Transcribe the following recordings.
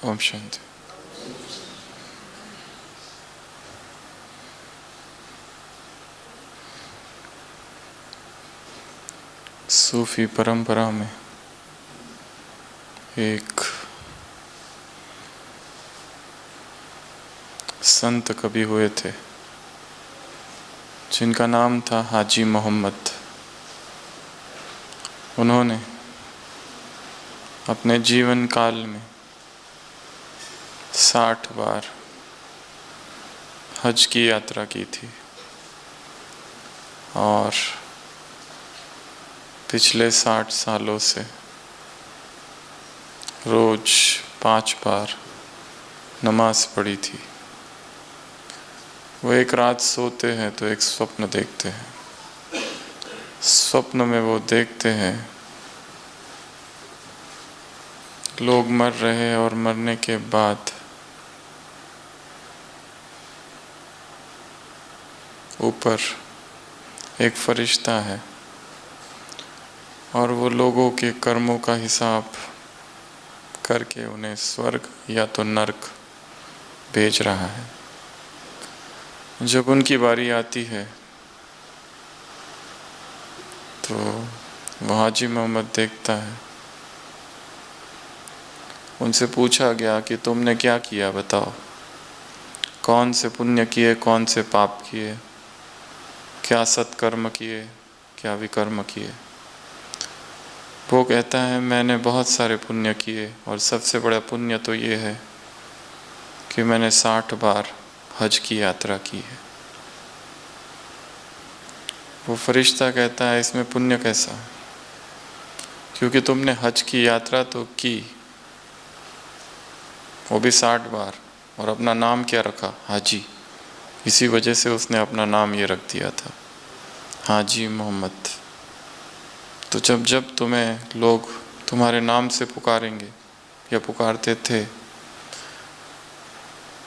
ओम शांति। सूफी परंपरा में एक संत कवि हुए थे जिनका नाम था हाजी मोहम्मद। उन्होंने अपने जीवन काल में 60 बार हज की यात्रा की थी और पिछले 60 सालों से रोज 5 बार नमाज पढ़ी थी। वो एक रात सोते हैं तो एक स्वप्न देखते हैं। स्वप्न में वो देखते हैं लोग मर रहे हैं और मरने के बाद ऊपर एक फरिश्ता है और वो लोगों के कर्मों का हिसाब करके उन्हें स्वर्ग या तो नरक भेज रहा है। जब उनकी बारी आती है तो वो हाजी मोहम्मद देखता है। उनसे पूछा गया कि तुमने क्या किया, बताओ, कौन से पुण्य किए, कौन से पाप किए, क्या सत्कर्म किए, क्या विकर्म किए। वो कहता है मैंने बहुत सारे पुण्य किए और सबसे बड़ा पुण्य तो ये है कि मैंने 60 बार हज की यात्रा की है। वो फरिश्ता कहता है इसमें पुण्य कैसा, क्योंकि तुमने हज की यात्रा तो की, वो भी 60 बार, और अपना नाम क्या रखा, हाजी। इसी वजह से उसने अपना नाम ये रख दिया था, हाजी मोहम्मद। तो जब जब तुम्हें लोग तुम्हारे नाम से पुकारेंगे या पुकारते थे,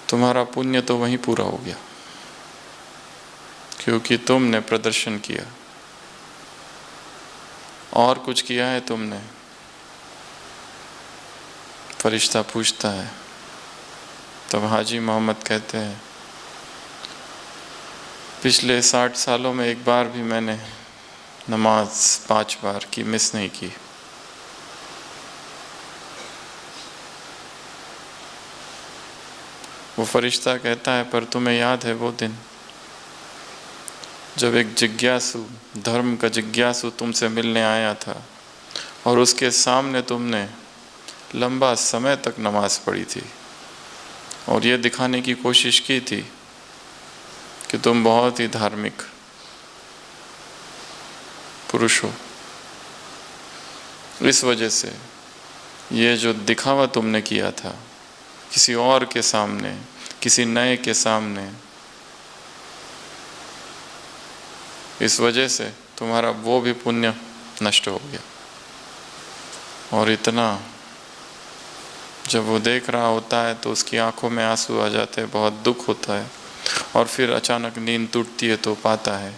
तुम्हारा पुण्य तो वहीं पूरा हो गया, क्योंकि तुमने प्रदर्शन किया। और कुछ किया है तुमने? फरिश्ता पूछता है। तब हाजी मोहम्मद कहते हैं पिछले 60 सालों में एक बार भी मैंने नमाज 5 बार की मिस नहीं की। वो फरिश्ता कहता है पर तुम्हें याद है वो दिन जब एक जिज्ञासु, धर्म का जिज्ञासु तुमसे मिलने आया था और उसके सामने तुमने लंबा समय तक नमाज पढ़ी थी और ये दिखाने की कोशिश की थी कि तुम बहुत ही धार्मिक पुरुष हो। इस वजह से ये जो दिखावा तुमने किया था किसी और के सामने, किसी नए के सामने, इस वजह से तुम्हारा वो भी पुण्य नष्ट हो गया। और इतना जब वो देख रहा होता है तो उसकी आंखों में आंसू आ जाते हैं, बहुत दुख होता है। और फिर अचानक नींद टूटती है तो पाता है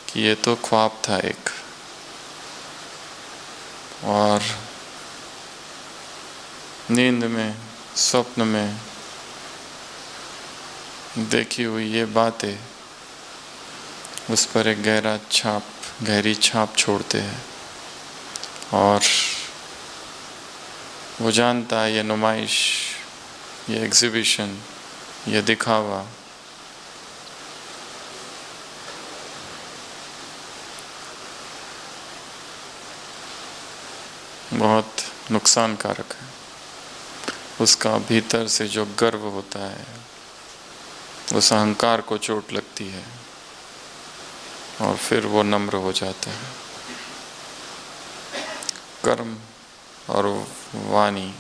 कि ये तो ख्वाब था एक, और नींद में, स्वप्न में देखी हुई ये बातें उस पर एक गहरी छाप छोड़ते हैं। और वो जानता है ये नुमाइश, ये एग्जीबिशन, ये दिखावा बहुत नुकसानकारक है। उसका भीतर से जो गर्व होता है, उस अहंकार को चोट लगती है और फिर वो नम्र हो जाता है। कर्म और वाणी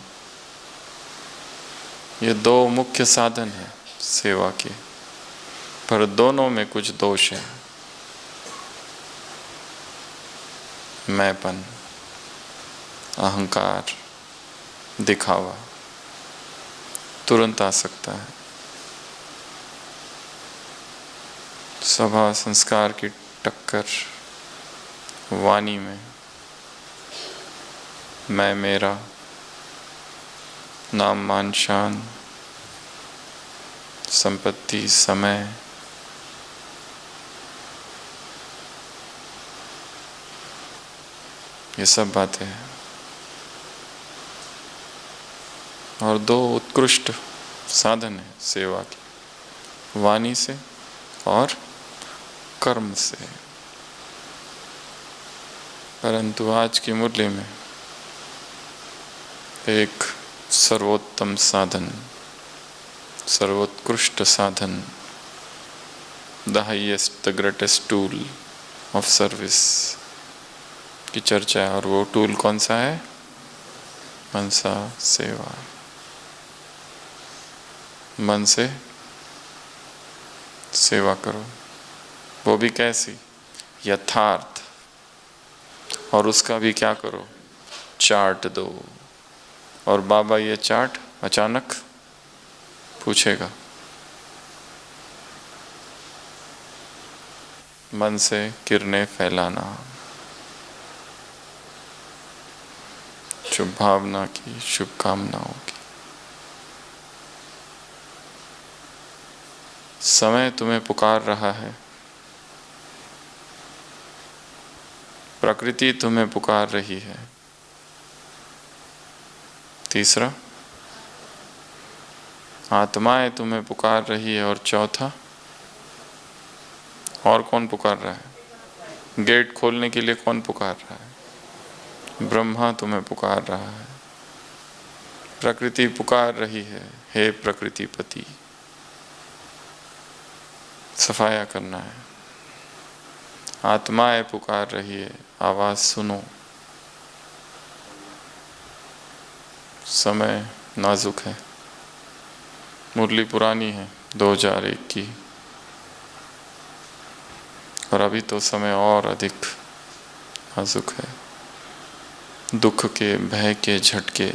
ये 2 मुख्य साधन हैं सेवा के, पर दोनों में कुछ दोष है। मैंपन, अहंकार, दिखावा तुरंत आ सकता है। स्वभाव संस्कार की टक्कर वाणी में मैं, मेरा, नाम मान शान, संपत्ति, समय, ये सब बातें हैं। और दो उत्कृष्ट साधन है सेवा की, वाणी से और कर्म से। परंतु आज की मुरली में एक सर्वोत्तम साधन, सर्वोत्कृष्ट साधन, the highest, the greatest tool of service की चर्चा है। और वो टूल कौन सा है? मनसा सेवा। मन से सेवा करो, वो भी कैसी? यथार्थ। और उसका भी क्या करो? चार्ट दो। और बाबा ये चार्ट अचानक पूछेगा। मन से किरणें फैलाना, शुभ भावना की, शुभकामनाओं की। समय तुम्हें पुकार रहा है, प्रकृति तुम्हें पुकार रही है। तीसरा, आत्माएं तुम्हें पुकार रही है। और चौथा, और कौन पुकार रहा है? गेट खोलने के लिए कौन पुकार रहा है? ब्रह्मा तुम्हें पुकार रहा है। प्रकृति पुकार रही है, हे प्रकृतिपति, सफाया करना है। आत्माएं पुकार रही है, आवाज सुनो। समय नाजुक है, मुरली पुरानी है 2001 की, और अभी तो समय और अधिक नाजुक है। दुख के, भय के झटके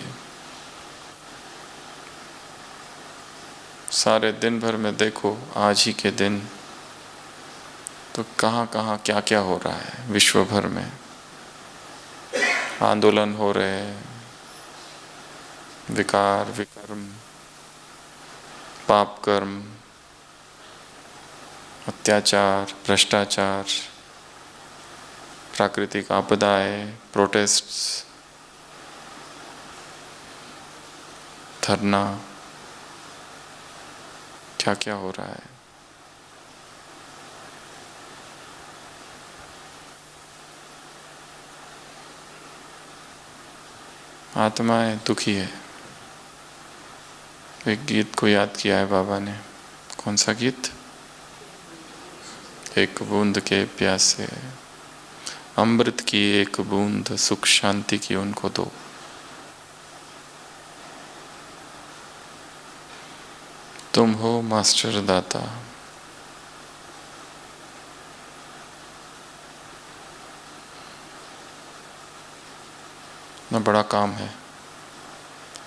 सारे दिन भर में देखो। आज ही के दिन तो कहाँ कहाँ क्या क्या हो रहा है। विश्व भर में आंदोलन हो रहे हैं, विकार, विकर्म, पाप कर्म, अत्याचार, भ्रष्टाचार, प्राकृतिक आपदाएं, प्रोटेस्ट्स, धरना, क्या क्या हो रहा है। आत्माएं दुखी है। एक गीत को याद किया है बाबा ने। कौन सा गीत? एक बूंद के प्यासे, अमृत की एक बूंद, सुख शांति की उनको दो। तुम हो मास्टर दाता। न बड़ा काम है,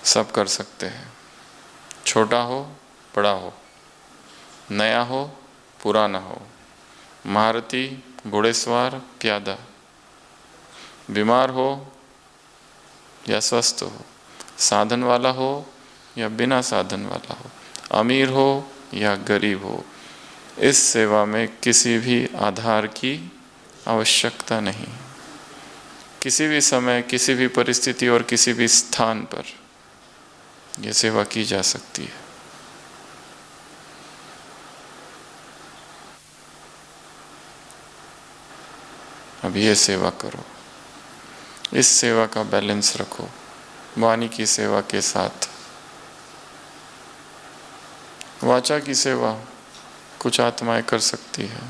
सब कर सकते हैं। छोटा हो, बड़ा हो, नया हो, पुराना हो, महारथी, घोड़ेसवार, प्यादा, बीमार हो या स्वस्थ हो, साधन वाला हो या बिना साधन वाला हो, अमीर हो या गरीब हो, इस सेवा में किसी भी आधार की आवश्यकता नहीं। किसी भी समय, किसी भी परिस्थिति और किसी भी स्थान पर यह सेवा की जा सकती है। अब ये सेवा करो, इस सेवा का बैलेंस रखो वाणी की सेवा के साथ। वाचा की सेवा कुछ आत्माएं कर सकती है,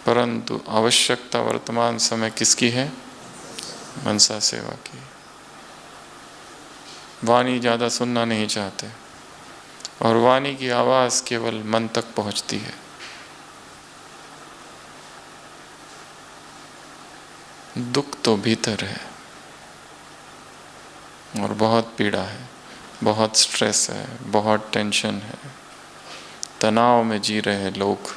परंतु आवश्यकता वर्तमान समय किसकी है? मनसा सेवा की। वाणी ज़्यादा सुनना नहीं चाहते, और वाणी की आवाज़ केवल मन तक पहुंचती है। दुख तो भीतर है और बहुत पीड़ा है, बहुत स्ट्रेस है, बहुत टेंशन है, तनाव में जी रहे लोग।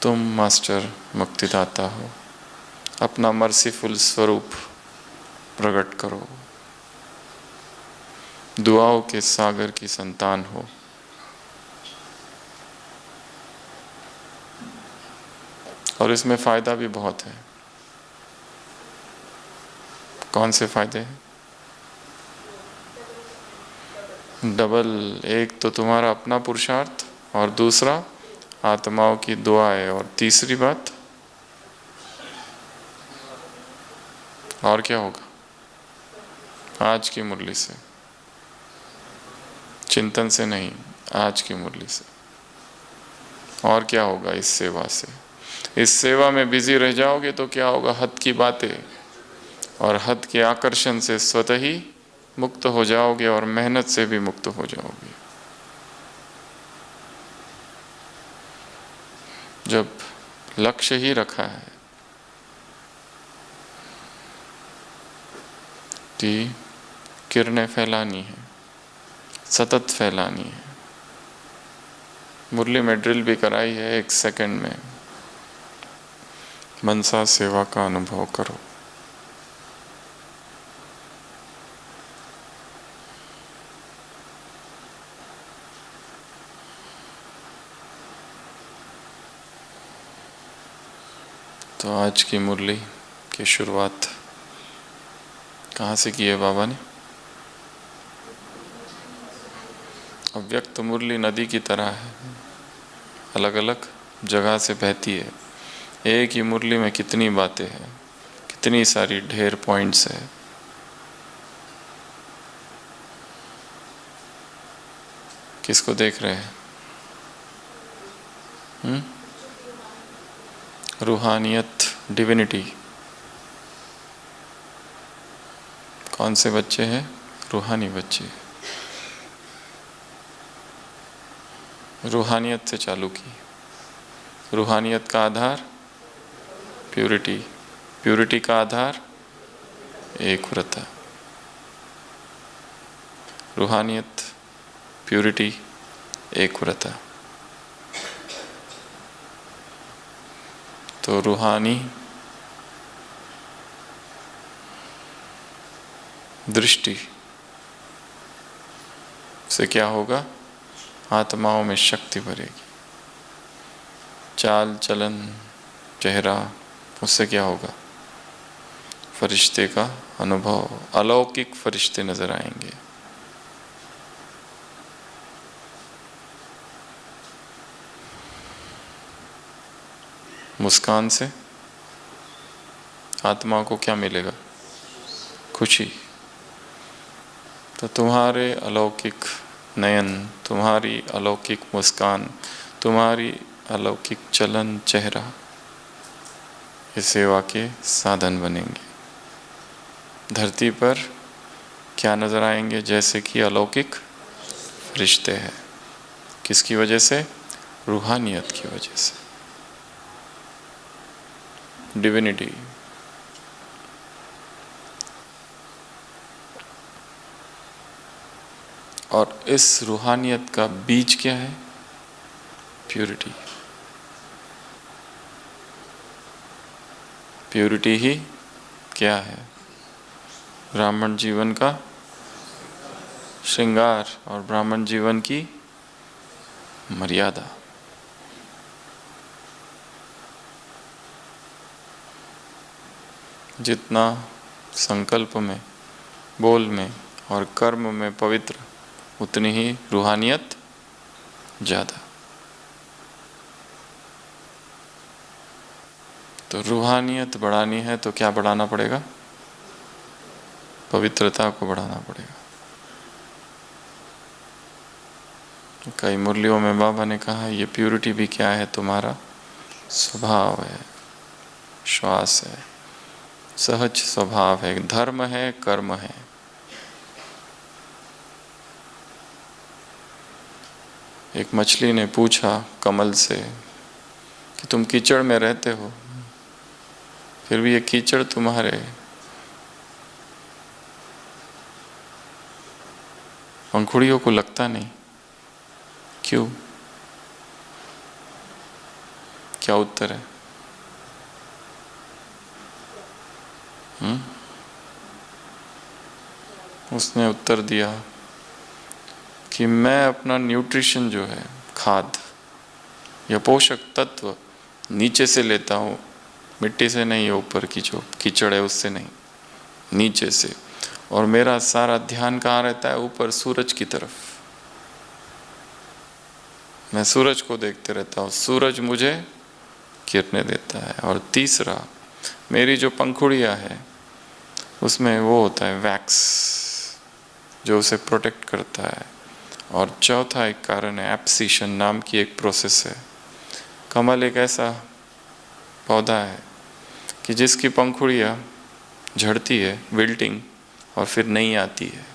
तुम मास्टर मुक्तिदाता हो, अपना मर्सीफुल स्वरूप प्रकट करो। दुआओं के सागर की संतान हो। और इसमें फ़ायदा भी बहुत है। कौन से फ़ायदे हैं? डबल। एक तो तुम्हारा अपना पुरुषार्थ, और दूसरा आत्माओं की दुआएं, और तीसरी बात और क्या होगा? आज की मुरली से, चिंतन से नहीं, आज की मुरली से। और क्या होगा इस सेवा से? इस सेवा में बिजी रह जाओगे तो क्या होगा? हद की बातें और हद के आकर्षण से स्वतः ही मुक्त हो जाओगे, और मेहनत से भी मुक्त हो जाओगे। जब लक्ष्य ही रखा है कि किरणें फैलानी है, सतत फैलानी है। मुरली में ड्रिल भी कराई है, 1 सेकंड में मनसा सेवा का अनुभव करो। तो आज की मुरली की शुरुआत कहाँ से की है बाबा ने? अव्यक्त मुरली नदी की तरह है, अलग अलग जगह से बहती है। एक ही मुरली में कितनी बातें हैं, कितनी सारी ढेर पॉइंट्स है। किसको देख रहे हैं? रूहानियत, डिविनिटी। कौन से बच्चे हैं? रूहानी बच्चे। रूहानियत से चालू की। रूहानियत का आधार प्यूरिटी, प्यूरिटी का आधार एकव्रता। रूहानियत, प्यूरिटी, एकव्रता। तो रूहानी दृष्टि से क्या होगा? आत्माओं में शक्ति भरेगी। चाल चलन, चेहरा, उससे क्या होगा? फरिश्ते का अनुभव, अलौकिक फरिश्ते नजर आएंगे। मुस्कान से आत्मा को क्या मिलेगा? खुशी। तो तुम्हारे अलौकिक नयन, तुम्हारी अलौकिक मुस्कान, तुम्हारी अलौकिक चलन, चेहरा, ये सेवा के साधन बनेंगे। धरती पर क्या नजर आएंगे? जैसे कि अलौकिक फरिश्ते हैं। किसकी वजह से? रूहानियत की वजह से, डिविनिटी। और इस रूहानियत का बीज क्या है? प्यूरिटी। प्यूरिटी ही क्या है? ब्राह्मण जीवन का श्रृंगार और ब्राह्मण जीवन की मर्यादा। जितना संकल्प में, बोल में और कर्म में पवित्र, उतनी ही रूहानियत ज़्यादा। तो रूहानियत बढ़ानी है तो क्या बढ़ाना पड़ेगा? पवित्रता को बढ़ाना पड़ेगा। कई मुरलियों में बाबा ने कहा ये प्यूरिटी भी क्या है? तुम्हारा स्वभाव है, श्वास है, सहज स्वभाव है, धर्म है, कर्म है। एक मछली ने पूछा कमल से कि तुम कीचड़ में रहते हो, फिर भी ये कीचड़ तुम्हारे पंखुड़ियों को लगता नहीं, क्यों? क्या उत्तर है? उसने उत्तर दिया कि मैं अपना न्यूट्रिशन जो है, खाद या पोषक तत्व नीचे से लेता हूँ, मिट्टी से नहीं, ऊपर की जो कीचड़ है उससे नहीं, नीचे से। और मेरा सारा ध्यान कहाँ रहता है? ऊपर सूरज की तरफ। मैं सूरज को देखते रहता हूँ, सूरज मुझे किरणें देता है। और तीसरा, मेरी जो पंखुड़ियाँ है उसमें वो होता है वैक्स, जो उसे प्रोटेक्ट करता है। और चौथा एक कारण है, एप्सिशन नाम की एक प्रोसेस है। कमल एक ऐसा पौधा है कि जिसकी पंखुड़ियाँ झड़ती है, विल्टिंग, और फिर नई आती है,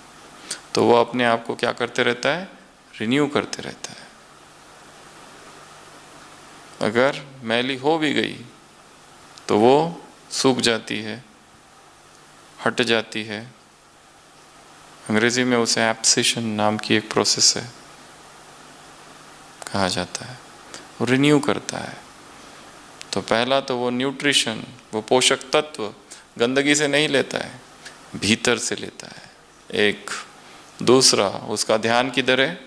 तो वो अपने आप को क्या करते रहता है? रिन्यू करते रहता है। अगर मैली हो भी गई तो वो सूख जाती है, हट जाती है। अंग्रेजी में उसे एप्सिशन नाम की एक प्रोसेस है कहा जाता है। वो रिन्यू करता है। तो पहला तो वो न्यूट्रिशन, वो पोषक तत्व गंदगी से नहीं लेता है, भीतर से लेता है, एक। दूसरा, उसका ध्यान किधर है?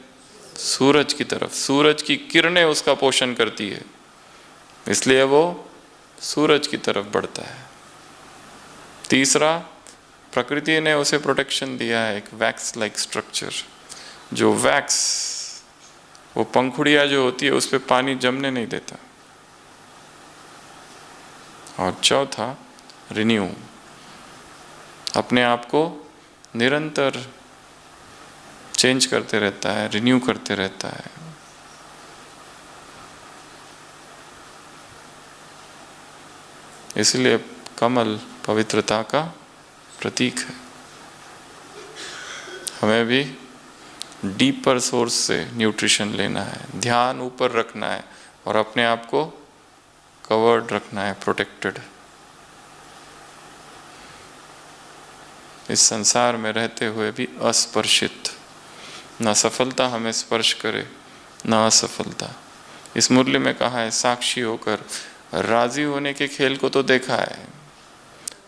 सूरज की तरफ। सूरज की किरणें उसका पोषण करती है, इसलिए वो सूरज की तरफ बढ़ता है। तीसरा, प्रकृति ने उसे प्रोटेक्शन दिया है, एक वैक्स लाइक स्ट्रक्चर। जो वैक्स, वो पंखुड़ियाँ जो होती है उस पर पानी जमने नहीं देता। और चौथा, रिन्यू, अपने आप को निरंतर चेंज करते रहता है, रिन्यू करते रहता है। इसलिए कमल पवित्रता का प्रतीक है। हमें भी डीपर सोर्स से न्यूट्रिशन लेना है, ध्यान ऊपर रखना है और अपने आप को कवर्ड रखना है, प्रोटेक्टेड। इस संसार में रहते हुए भी अस्पर्शित, न सफलता हमें स्पर्श करे न असफलता। इस मुरली में कहा है, साक्षी होकर राजी होने के खेल को तो देखा है,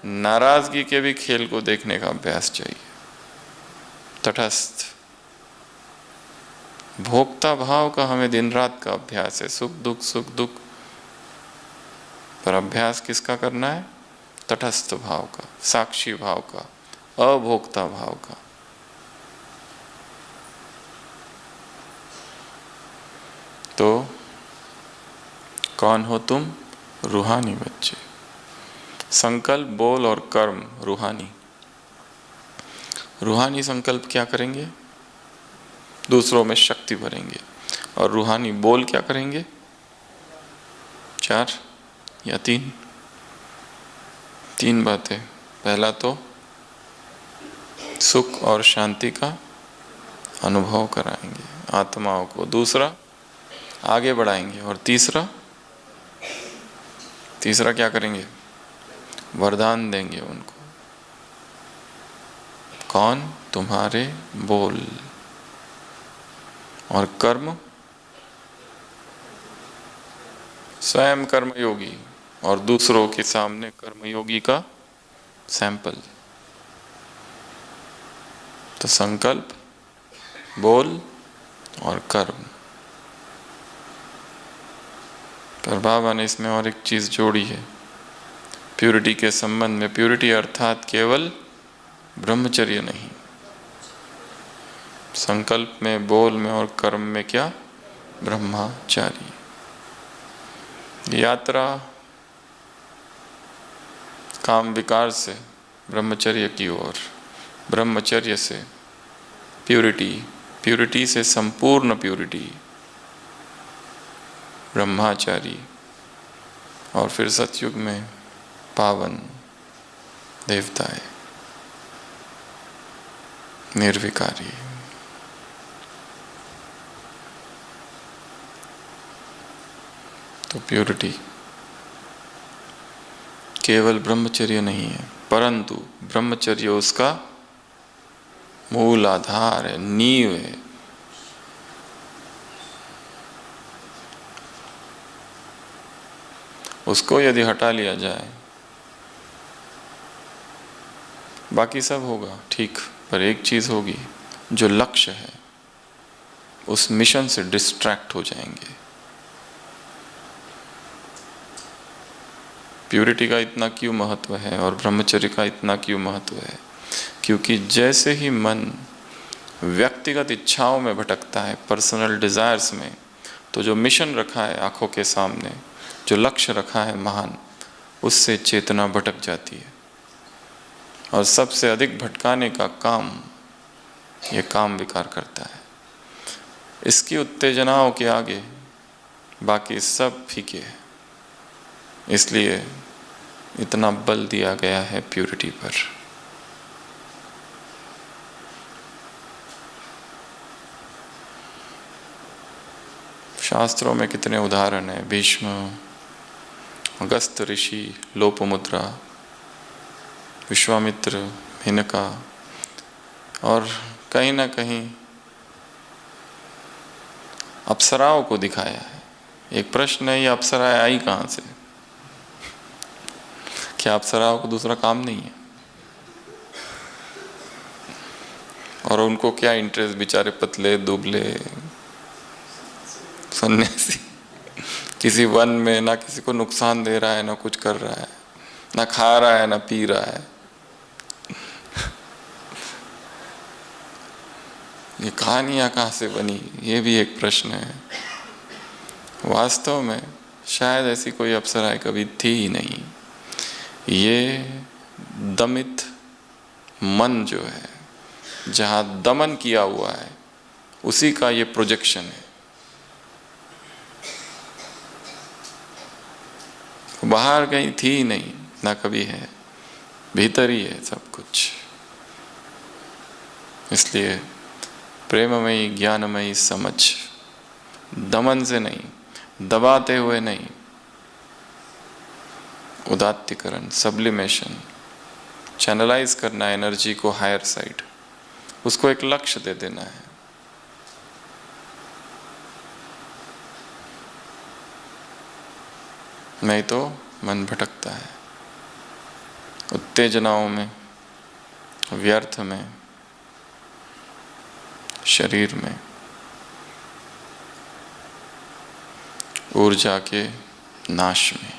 नाराजगी के भी खेल को देखने का अभ्यास चाहिए। तटस्थ, भोक्ता भाव का हमें दिन रात का अभ्यास है, सुख दुख सुख दुख, पर अभ्यास किसका करना है? तटस्थ भाव का, साक्षी भाव का, अभोक्ता भाव का। तो कौन हो तुम? रूहानी बच्चे। संकल्प, बोल और कर्म रूहानी। रूहानी संकल्प क्या करेंगे? दूसरों में शक्ति भरेंगे। और रूहानी बोल क्या करेंगे? 4 या 3 बातें। पहला तो सुख और शांति का अनुभव कराएंगे आत्माओं को। दूसरा, आगे बढ़ाएंगे। और तीसरा क्या करेंगे? वरदान देंगे उनको। कौन? तुम्हारे बोल। और कर्म, स्वयं कर्मयोगी और दूसरों के सामने कर्मयोगी का सैंपल। तो संकल्प, बोल और कर्म। पर बाबा ने इसमें और एक चीज जोड़ी है प्यूरिटी के संबंध में। प्यूरिटी अर्थात केवल ब्रह्मचर्य नहीं, संकल्प में, बोल में और कर्म में क्या? ब्रह्मचारी। यात्रा काम विकार से ब्रह्मचर्य की ओर, ब्रह्मचर्य से प्यूरिटी, प्यूरिटी से संपूर्ण प्यूरिटी, ब्रह्मचारी। और फिर सतयुग में पावन देवताएं, निर्विकारी। तो प्यूरिटी केवल ब्रह्मचर्य नहीं है, परंतु ब्रह्मचर्य उसका मूल आधार है, नींव है। उसको यदि हटा लिया जाए, बाकी सब होगा ठीक। पर एक चीज़ होगी, जो लक्ष्य है उस मिशन से डिस्ट्रैक्ट हो जाएंगे। प्यूरिटी का इतना क्यों महत्व है और ब्रह्मचर्य का इतना क्यों महत्व है? क्योंकि जैसे ही मन व्यक्तिगत इच्छाओं में भटकता है, पर्सनल डिजायर्स में, तो जो मिशन रखा है आंखों के सामने, जो लक्ष्य रखा है महान, उससे चेतना भटक जाती है। और सबसे अधिक भटकाने का काम ये काम विकार करता है। इसकी उत्तेजनाओं के आगे बाकी सब फीके है। इसलिए इतना बल दिया गया है प्यूरिटी पर। शास्त्रों में कितने उदाहरण हैं, भीष्म, अगस्त ऋषि, लोपमुद्रा, विश्वामित्र, मेनका, और कहीं ना कहीं अप्सराओं को दिखाया है। एक प्रश्न है, ये अप्सराएं आई कहाँ से? क्या अप्सराओं को दूसरा काम नहीं है? और उनको क्या इंटरेस्ट, बेचारे पतले दुबले सन्यासी, किसी वन में ना किसी को नुकसान दे रहा है, ना कुछ कर रहा है, ना खा रहा है, ना पी रहा है। ये कहानियां कहाँ से बनी, ये भी एक प्रश्न है। वास्तव में शायद ऐसी कोई अप्सराएं कभी थी ही नहीं। ये दमित मन जो है, जहाँ दमन किया हुआ है, उसी का ये प्रोजेक्शन है। बाहर कहीं थी ही नहीं, ना कभी है, भीतर ही है सब कुछ। इसलिए प्रेममयी ज्ञानमयी समझ, दमन से नहीं, दबाते हुए नहीं, उदात्तीकरण, सब्लिमेशन, चैनलाइज करना एनर्जी को हायर साइड, उसको एक लक्ष्य दे देना है। नहीं तो मन भटकता है उत्तेजनाओं में, व्यर्थ में, शरीर में, ऊर्जा के नाश में।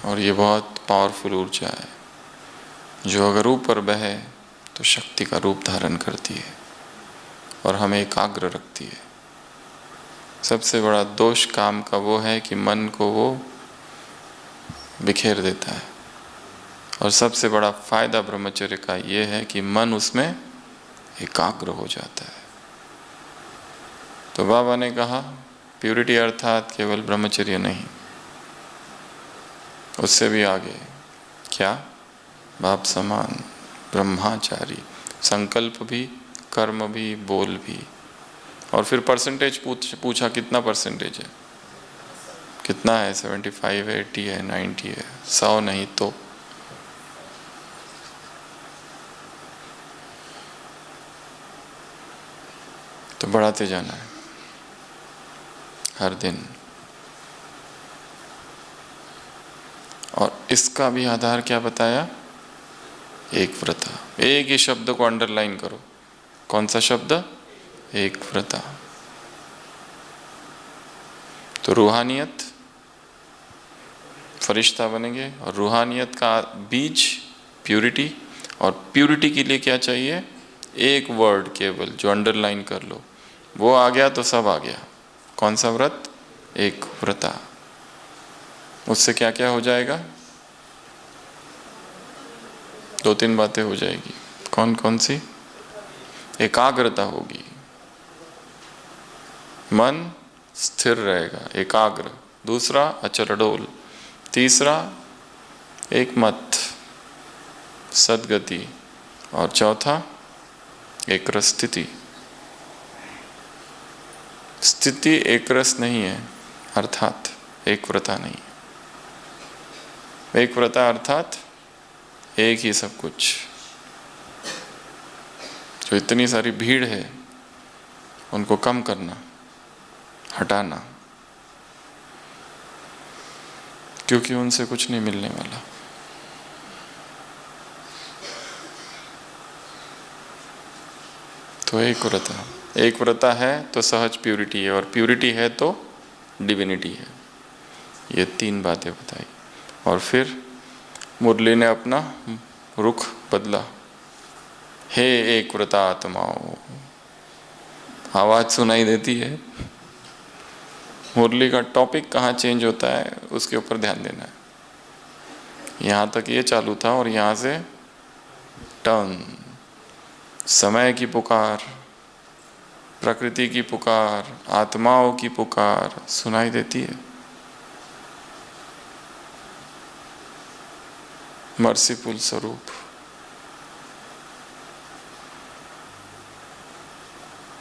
और ये बहुत पावरफुल ऊर्जा है, जो अगर ऊपर बहे तो शक्ति का रूप धारण करती है और हमें एकाग्र रखती है। सबसे बड़ा दोष काम का वो है कि मन को वो बिखेर देता है, और सबसे बड़ा फायदा ब्रह्मचर्य का ये है कि मन उसमें एकाग्र हो जाता है। तो बाबा ने कहा प्यूरिटी अर्थात केवल ब्रह्मचर्य नहीं, उससे भी आगे क्या, बाप समान ब्रह्माचारी, संकल्प भी, कर्म भी, बोल भी। और फिर परसेंटेज पूछा कितना परसेंटेज है, कितना है, 75 है, 80 है, 90 है, 100 नहीं तो बढ़ाते जाना है हर दिन। और इसका भी आधार क्या बताया, एक व्रता। एक ही शब्द को अंडरलाइन करो, कौन सा शब्द, एक व्रता। तो रूहानियत, फरिश्ता बनेंगे, और रूहानियत का बीज प्यूरिटी, और प्यूरिटी के लिए क्या चाहिए, एक वर्ड केवल जो अंडरलाइन कर लो, वो आ गया तो सब आ गया। कौन सा व्रत, एक व्रता। उससे क्या क्या हो जाएगा, 2-3 बातें हो जाएगी। कौन कौन सी, एकाग्रता होगी, मन स्थिर रहेगा, एकाग्र। दूसरा अचरडोल। तीसरा एकमत, सद्गति। और चौथा एकरस स्थिति। स्थिति एकरस नहीं है, अर्थात एक व्रता नहीं। एक व्रता अर्थात एक ही सब कुछ। जो इतनी सारी भीड़ है उनको कम करना, हटाना, क्योंकि उनसे कुछ नहीं मिलने वाला। तो एक व्रता है तो सहज प्यूरिटी है, और प्यूरिटी है तो डिविनिटी है। ये तीन बातें बताई। और फिर मुरली ने अपना रुख बदला। हे एक व्रता आत्माओं, आवाज सुनाई देती है। मुरली का टॉपिक कहाँ चेंज होता है उसके ऊपर ध्यान देना है। यहाँ तक ये चालू था और यहाँ से टर्न। समय की पुकार, प्रकृति की पुकार, आत्माओं की पुकार सुनाई देती है। मर्सीफुल स्वरूप।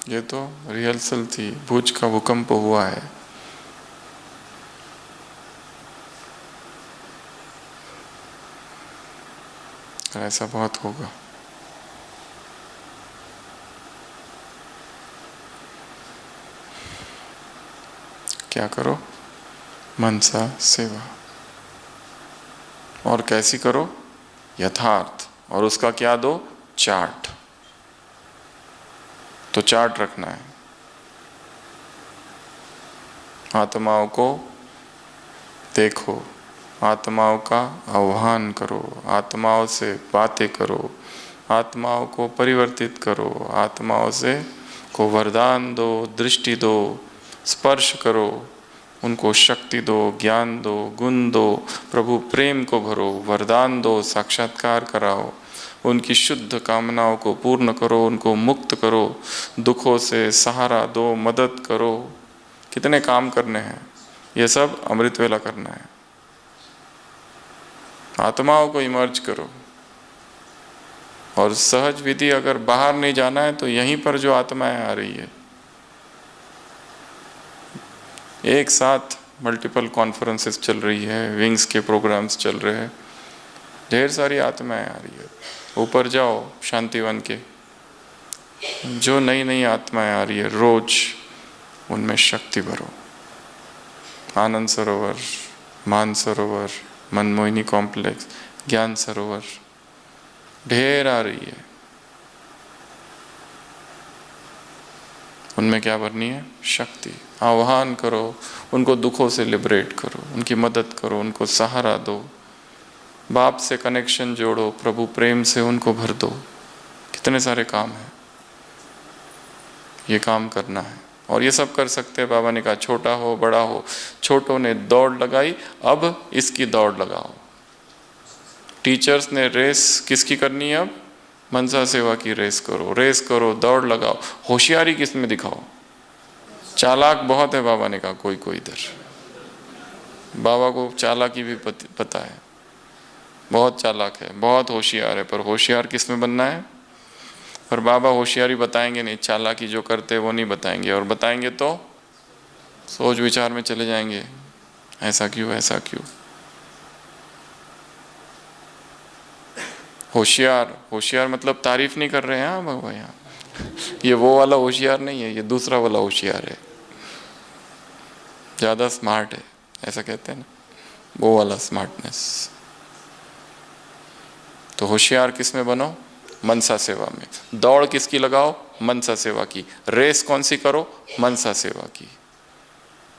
ये तो रिहर्सल थी, भुज का भूकंप हुआ है। ऐसा बहुत होगा। क्या करो? मनसा सेवा। और कैसी करो? यथार्थ। और उसका क्या दो? चार्ट। तो चार्ट रखना है। आत्माओं को देखो, आत्माओं का आह्वान करो, आत्माओं से बातें करो, आत्माओं को परिवर्तित करो, आत्माओं से को वरदान दो, दृष्टि दो, स्पर्श करो, उनको शक्ति दो, ज्ञान दो, गुण दो, प्रभु प्रेम को भरो, वरदान दो, साक्षात्कार कराओ, उनकी शुद्ध कामनाओं को पूर्ण करो, उनको मुक्त करो, दुखों से सहारा दो, मदद करो। कितने काम करने हैं, ये सब अमृत वेला करना है। आत्माओं को इमर्ज करो। और सहज विधि अगर बाहर नहीं जाना है तो यहीं पर जो आत्माएं आ रही है, एक साथ मल्टीपल कॉन्फ्रेंसेस चल रही है, विंग्स के प्रोग्राम्स चल रहे हैं, ढेर सारी आत्माएं आ रही है। ऊपर जाओ शांतिवन के, जो नई नई आत्माएं आ रही है रोज, उनमें शक्ति भरो। आनंद सरोवर, मान सरोवर, मनमोहिनी कॉम्प्लेक्स, ज्ञान सरोवर, ढेर आ रही है। उनमें क्या भरनी है? शक्ति। आह्वान करो, उनको दुखों से लिबरेट करो, उनकी मदद करो, उनको सहारा दो, बाप से कनेक्शन जोड़ो, प्रभु प्रेम से उनको भर दो। कितने सारे काम हैं, ये काम करना है। और ये सब कर सकते हैं। बाबा ने कहा छोटा हो बड़ा हो, छोटों ने दौड़ लगाई, अब इसकी दौड़ लगाओ। टीचर्स ने रेस किसकी करनी है? अब मनसा सेवा की रेस करो, रेस करो, दौड़ लगाओ। होशियारी किस में दिखाओ? चालाक बहुत है बाबा ने कहा कोई कोई इधर। बाबा को चालाकी भी पता है, बहुत चालाक है, बहुत होशियार है, पर होशियार किस में बनना है? पर बाबा होशियारी बताएंगे नहीं, चालाकी जो करते हैं वो नहीं बताएंगे, और बताएंगे तो सोच विचार में चले जाएंगे, ऐसा क्यों, ऐसा क्यों। होशियार, होशियार मतलब तारीफ नहीं कर रहे हैं। हाँ बाबा, यहाँ ये वो वाला होशियार नहीं है, ये दूसरा वाला होशियार है, ज़्यादा स्मार्ट है, ऐसा कहते हैं ना, वो वाला स्मार्टनेस। तो होशियार किस में बनो? मनसा सेवा में। दौड़ किसकी लगाओ? मनसा सेवा की। रेस कौन सी करो? मनसा सेवा की।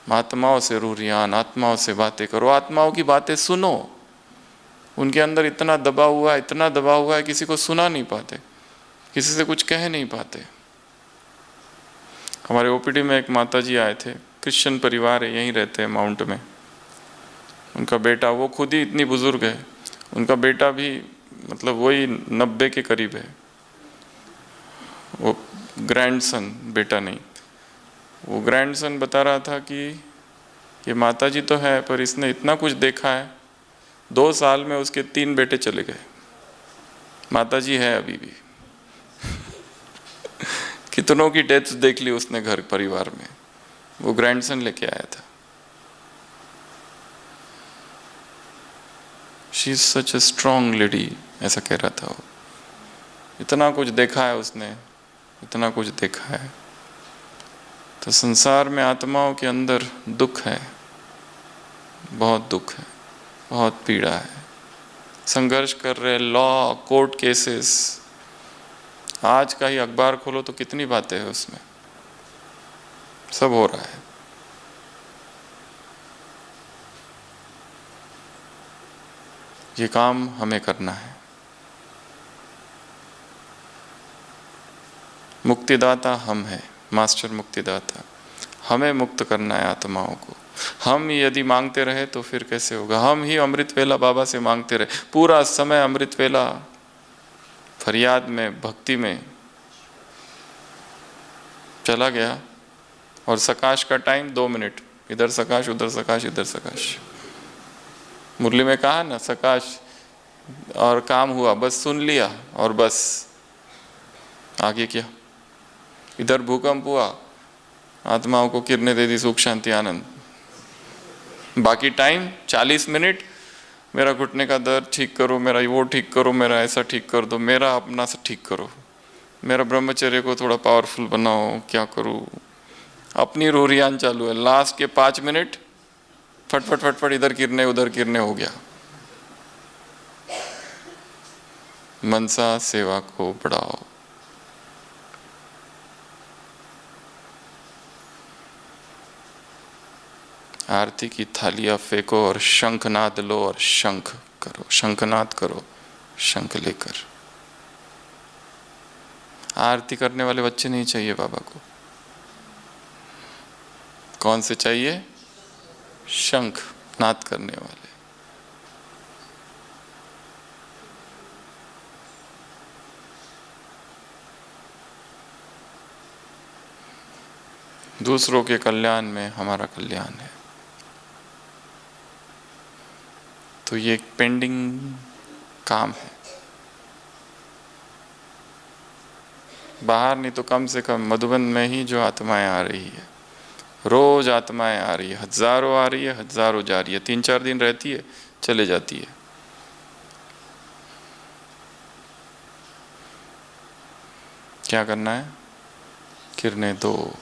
आत्माओं से रूरियान, आत्माओं से बातें करो, आत्माओं की बातें सुनो। उनके अंदर इतना दबा हुआ है, इतना दबा हुआ है, किसी को सुना नहीं पाते, किसी से कुछ कह नहीं पाते। हमारे ओपीडी में एक माता जी आए थे, क्रिश्चियन परिवार है, यहीं रहते हैं माउंट में। उनका बेटा, वो खुद ही इतनी बुजुर्ग है, उनका बेटा भी मतलब वही 90 के करीब है। वो ग्रैंडसन, बेटा नहीं, वो ग्रैंडसन बता रहा था कि ये माता जी तो है पर इसने इतना कुछ देखा है, 2 साल में उसके 3 बेटे चले गए। माता जी है अभी भी। कितनों की डेथ देख ली उसने घर परिवार में, वो ग्रैंडसन लेके आया था। She is such a strong lady, ऐसा कह रहा था वो। इतना कुछ देखा है उसने, इतना कुछ देखा है। तो संसार में आत्माओं के अंदर दुख है, बहुत दुख है, बहुत पीड़ा है। संघर्ष कर रहे, लॉ, कोर्ट केसेस, आज का ही अखबार खोलो तो कितनी बातें हैं उसमें, सब हो रहा है। ये काम हमें करना है। मुक्तिदाता हम हैं, मास्टर मुक्तिदाता। हमें मुक्त करना है आत्माओं को। हम यदि मांगते रहे तो फिर कैसे होगा? हम ही अमृत वेला बाबा से मांगते रहे, पूरा समय अमृत वेला फरियाद में, भक्ति में चला गया, और सकाश का टाइम 2 मिनट, इधर सकाश उधर सकाश इधर सकाश। मुरली में कहा ना, सकाश और काम हुआ, बस सुन लिया और बस आगे क्या। इधर भूकंप हुआ, आत्माओं को किरणें दे दी, सुख शांति आनंद। बाकी टाइम 40 मिनट मेरा घुटने का दर्द ठीक करो, मेरा वो ठीक करो, मेरा ऐसा ठीक कर दो, मेरा अपना से ठीक करो, मेरा ब्रह्मचर्य को थोड़ा पावरफुल बनाओ, क्या करूँ, अपनी रूरियान चालू है। लास्ट के 5 मिनट फटफट फटफट, इधर किरने उधर किरने हो गया। मनसा सेवा को बढ़ाओ। आरती की थालियां फेंको और शंखनाद लो और शंख करो, शंखनाद करो शंख लेकर। आरती करने वाले बच्चे नहीं चाहिए बाबा को। कौन से चाहिए? शंख नाद करने वाले। दूसरों के कल्याण में हमारा कल्याण है। तो ये एक पेंडिंग काम है। बाहर नहीं तो कम से कम मधुबन में ही जो आत्माएं आ रही है, रोज आत्माएं आ रही है, हजारों आ रही है, हजारों जा रही है, 3-4 दिन रहती है, चले जाती है। क्या करना है? किरणें दो,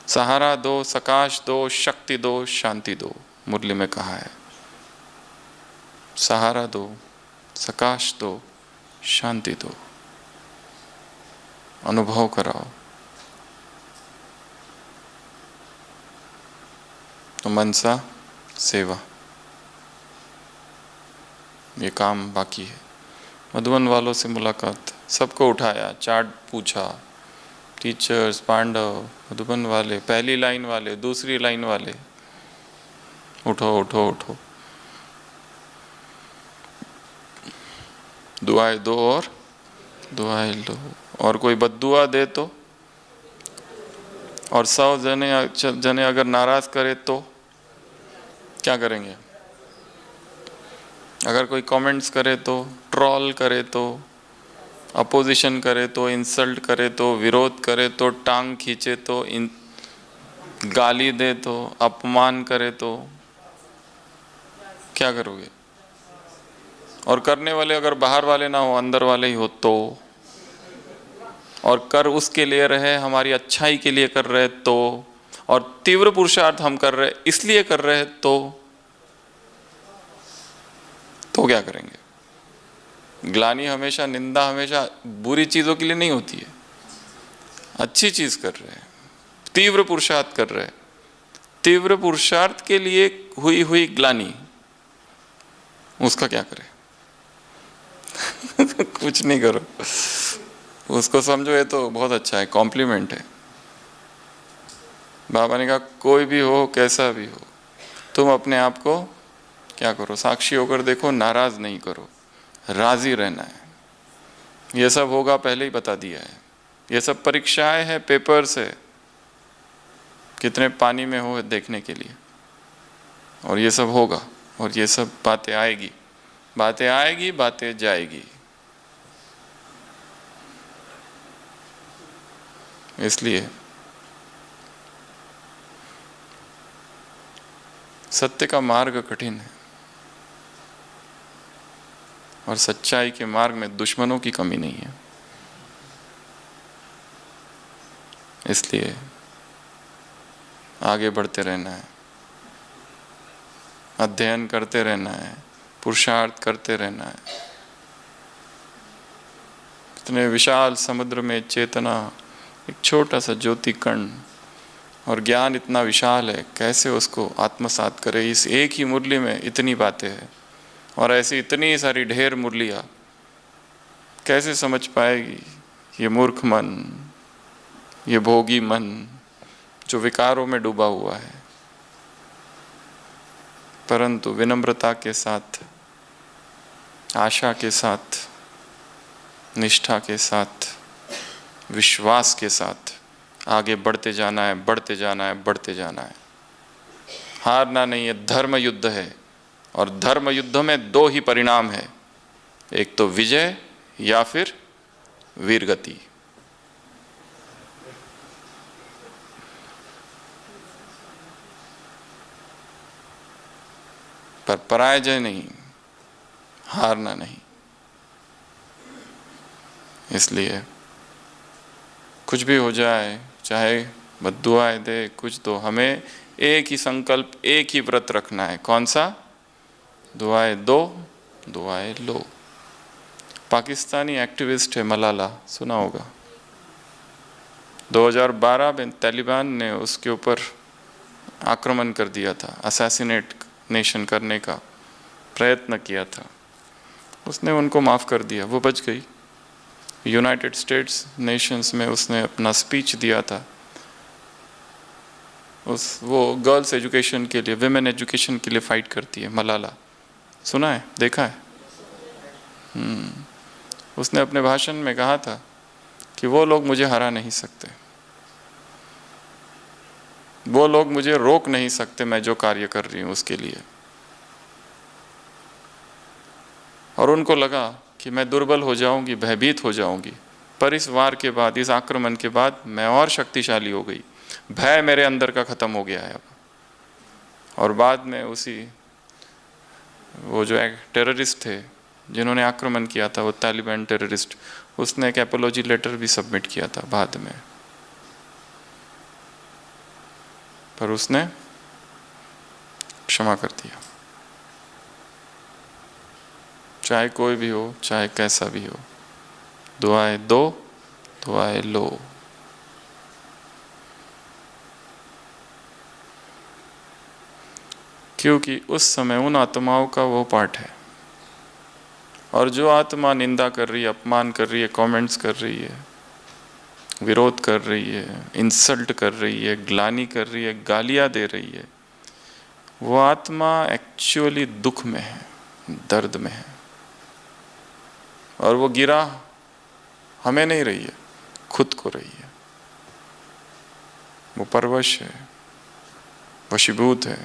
सहारा दो, सकाश दो, शक्ति दो, शांति दो। मुरली में कहा है, सहारा दो, सकाश दो, शांति दो, अनुभव कराओ। तो मनसा सेवा, ये काम बाकी है। मधुबन वालों से मुलाकात, सबको उठाया, चार्ट पूछा, टीचर्स, पांडव, मधुबन वाले, पहली लाइन वाले, दूसरी लाइन वाले, उठो उठो उठो, दुआएं दो और दुआएं लो। और कोई बद्दुआ दे तो, और 100 जने अगर नाराज करे तो क्या करेंगे? अगर कोई कमेंट्स करे तो, ट्रोल करे तो, अपोजिशन करे तो, इंसल्ट करे तो, विरोध करे तो, टांग खींचे तो, गाली दे तो, अपमान करे तो क्या करोगे? और करने वाले अगर बाहर वाले ना हो, अंदर वाले ही हो तो, और कर उसके लिए रहे, हमारी अच्छाई के लिए कर रहे तो, और तीव्र पुरुषार्थ हम कर रहे इसलिए कर रहे तो क्या करेंगे? ग्लानि हमेशा, निंदा हमेशा बुरी चीजों के लिए नहीं होती है। अच्छी चीज कर रहे हैं, तीव्र पुरुषार्थ कर रहे हैं, तीव्र पुरुषार्थ के लिए हुई ग्लानि, उसका क्या करें? कुछ नहीं करो, उसको समझो ये तो बहुत अच्छा है, कॉम्प्लीमेंट है। बाबा ने कहा कोई भी हो, कैसा भी हो, तुम अपने आप को क्या करो? साक्षी होकर देखो, नाराज नहीं करो, राजी रहना है। ये सब होगा, पहले ही बता दिया है। ये सब परीक्षाएं हैं, पेपर्स है, कितने पानी में हो देखने के लिए। और ये सब होगा, और ये सब बातें आएगी, बातें आएगी, बातें जाएगी। इसलिए सत्य का मार्ग कठिन है, और सच्चाई के मार्ग में दुश्मनों की कमी नहीं है। इसलिए आगे बढ़ते रहना है, अध्ययन करते रहना है, पुरुषार्थ करते रहना है, इतने विशाल समुद्र में चेतना एक छोटा सा ज्योति कण, और ज्ञान इतना विशाल है, कैसे उसको आत्मसात करे। इस एक ही मुरली में इतनी बातें हैं, और ऐसी इतनी सारी ढेर मुरलियाँ कैसे समझ पाएगी ये मूर्ख मन, ये भोगी मन जो विकारों में डूबा हुआ है। परंतु विनम्रता के साथ, आशा के साथ, निष्ठा के साथ, विश्वास के साथ आगे बढ़ते जाना है, बढ़ते जाना है, बढ़ते जाना है। हारना नहीं है। धर्म युद्ध है, और धर्म युद्ध में दो ही परिणाम है, एक तो विजय या फिर वीरगति। पर पराजय नहीं, हारना नहीं। इसलिए कुछ भी हो जाए, चाहे बद्दुआएं दे, कुछ तो हमें एक ही संकल्प, एक ही व्रत रखना है। कौन सा? दुआएं दो, दुआएं लो। पाकिस्तानी एक्टिविस्ट है मलाला, सुना होगा। 2012 में तालिबान ने उसके ऊपर आक्रमण कर दिया था, असैसिनेट नेशन करने का प्रयत्न किया था। उसने उनको माफ़ कर दिया, वो बच गई। यूनाइटेड स्टेट्स नेशंस में उसने अपना स्पीच दिया था। वो गर्ल्स एजुकेशन के लिए, विमेन एजुकेशन के लिए फाइट करती है मलाला। सुना है, देखा है? उसने अपने भाषण में कहा था कि वो लोग मुझे हरा नहीं सकते, वो लोग मुझे रोक नहीं सकते मैं जो कार्य कर रही हूँ उसके लिए। और उनको लगा कि मैं दुर्बल हो जाऊंगी, भयभीत हो जाऊंगी, पर इस वार के बाद, इस आक्रमण के बाद मैं और शक्तिशाली हो गई। भय मेरे अंदर का खत्म हो गया है अब। और बाद में वो जो एक टेररिस्ट थे जिन्होंने आक्रमण किया था, वो तालिबान टेररिस्ट, उसने एक एपोलॉजी लेटर भी सबमिट किया था बाद में, पर उसने क्षमा कर दिया। चाहे कोई भी हो, चाहे कैसा भी हो, दुआएं दो, दुआएं लो। क्योंकि उस समय उन आत्माओं का वो पार्ट है। और जो आत्मा निंदा कर रही है, अपमान कर रही है, कमेंट्स कर रही है, विरोध कर रही है, इंसल्ट कर रही है, ग्लानि कर रही है, गालियां दे रही है, वो आत्मा एक्चुअली दुख में है, दर्द में है। और वो गिरा हमें नहीं रही है, खुद को रही है। वो परवश है, वशीभूत है,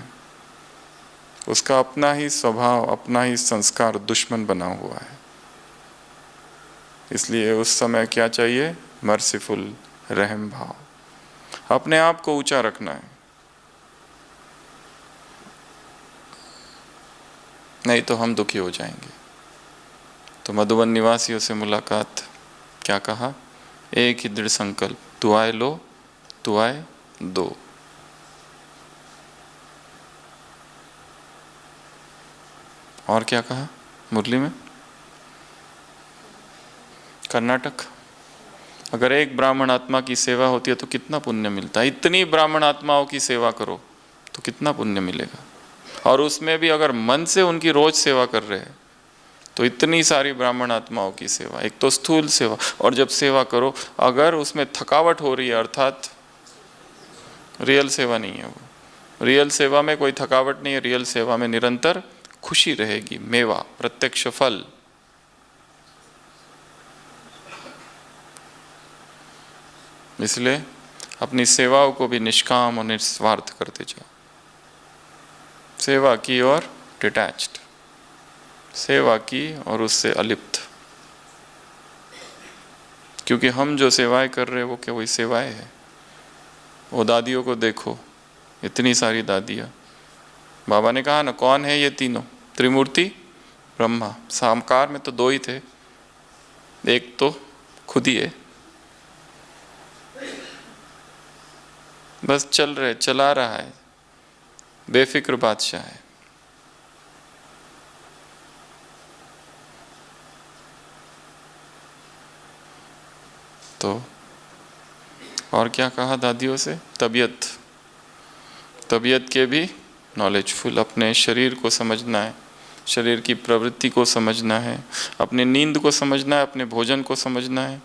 उसका अपना ही स्वभाव, अपना ही संस्कार दुश्मन बना हुआ है। इसलिए उस समय क्या चाहिए? मर्सीफुल, रहम भाव, अपने आप को ऊंचा रखना है। नहीं तो हम दुखी हो जाएंगे। तो मधुबन निवासियों से मुलाकात, क्या कहा? एक ही दृढ़ संकल्प, दुआएं लो, दुआएं दो। और क्या कहा मुरली में? कर्नाटक, अगर एक ब्राह्मण आत्मा की सेवा होती है तो कितना पुण्य मिलता है। इतनी ब्राह्मण आत्माओं की सेवा करो तो कितना पुण्य मिलेगा। और उसमें भी अगर मन से उनकी रोज सेवा कर रहे हैं तो इतनी सारी ब्राह्मण आत्माओं की सेवा। एक तो स्थूल सेवा, और जब सेवा करो अगर उसमें थकावट हो रही है, अर्थात रियल सेवा नहीं है वो। रियल सेवा में कोई थकावट नहीं है, रियल सेवा में निरंतर खुशी रहेगी, मेवा, प्रत्यक्ष फल। इसलिए अपनी सेवाओं को भी निष्काम और निस्वार्थ करते जाओ। सेवा की और डिटैच्ड, सेवा की और उससे अलिप्त। क्योंकि हम जो सेवाएं कर रहे हैं वो क्या वही सेवाएं हैं। वो दादियों को देखो, इतनी सारी दादियाँ। बाबा ने कहा ना, कौन है ये तीनों? त्रिमूर्ति ब्रह्मा। साकार में तो दो ही थे, एक तो खुद ही है, बस चल रहे, चला रहा है, बेफिक्र बादशाह है। तो और क्या कहा दादियों से? तबीयत, तबीयत के भी नॉलेजफुल, अपने शरीर को समझना है, शरीर की प्रवृत्ति को समझना है, अपने नींद को समझना है, अपने भोजन को समझना है,